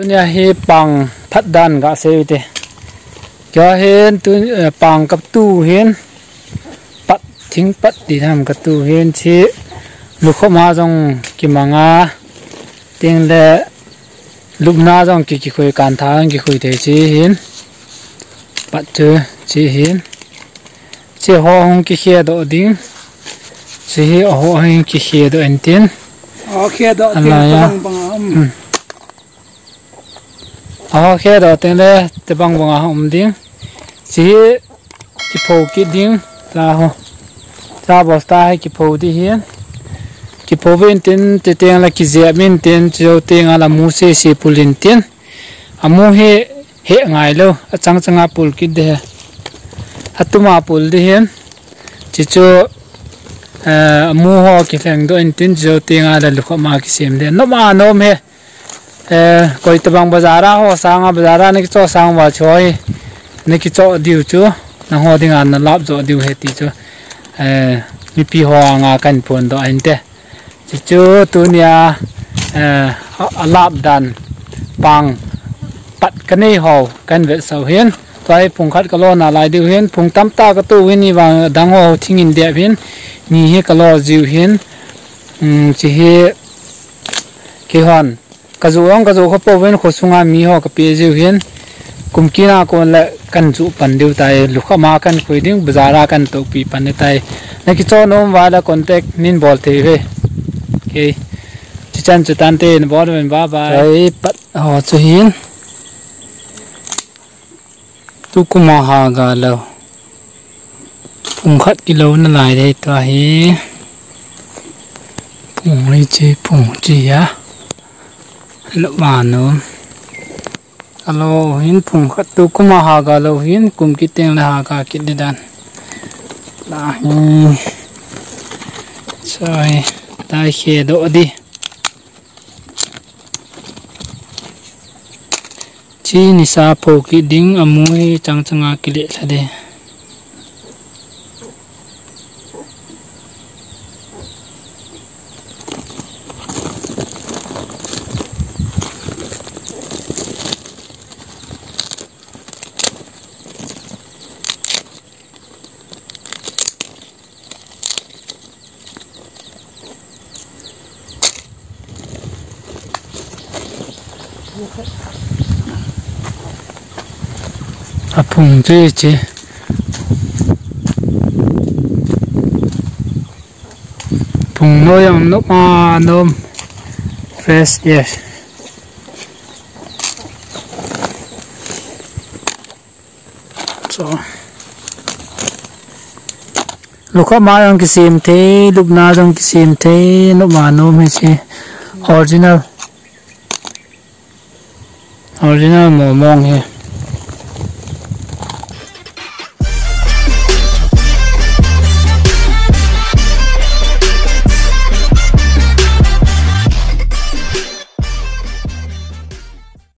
tunia hi pang phat dan ga se te kya hen tu pang kap tu hen pat thing pat di tham ka tu hen chi lukho ma jong ki manga teng le lubna jong ki khoi kan thang ki khoi te chi hin pat chu chi hin chi ho hong ki khe do ding chi ho hong ki khe do en tin khe do bang bang khe do teng le te bang bang ding chi ki pho ki ding la ho ta bosta hai ki pho di hian ki pho ven tin te teng la ki zia min tin cho teng ala mu se si pulin tin amu he ngai lo achang changa pul ki de atuma pul di hian chi cho mu ho ki thleng do in tin cho teng ala lukha ma ki sem de no ma nom he koi tabang bazara ho sanga bazara ne ki cho sang wa choi ne ki cho diu chu na ho ding an na lap zo diu he ti chu mi pi ho nga kan pon do an te chi chu tu nia alap dan pang pat kanei ho kan ve so hian toy phung khat kalo na lai diu hian phung tam ta ka tu hi ni wang dang ho thingin de hian ni he kalo jiu hian chi he ke hon kazuang kazu kho po ven kho sunga mi ho ka pe jiu hian kumkina ko la kan chu pan diu tai lukha ma kan khoi ding bazara kan to pi pan tai na ki cho nom wala contact nin bol the ve ke chi chan chu tan te bol ven ba ba ai pat ho chu hin tu kuma ha ga lo phung khat ki lo na lai dei ta hi phung ri chi phung chi ya lo ma no alo hin phung khat tu kuma ha ga lo hin kum ki teng la ha ka ki de dan la hi chai tai khe do di chi ni sa pho ki ding amui chang changa ki le thade phung che che phung no yang no ma nom fresh yes so lukha ma yang ki sim the lubna jong ki sim the no ma nom he che original mo mong he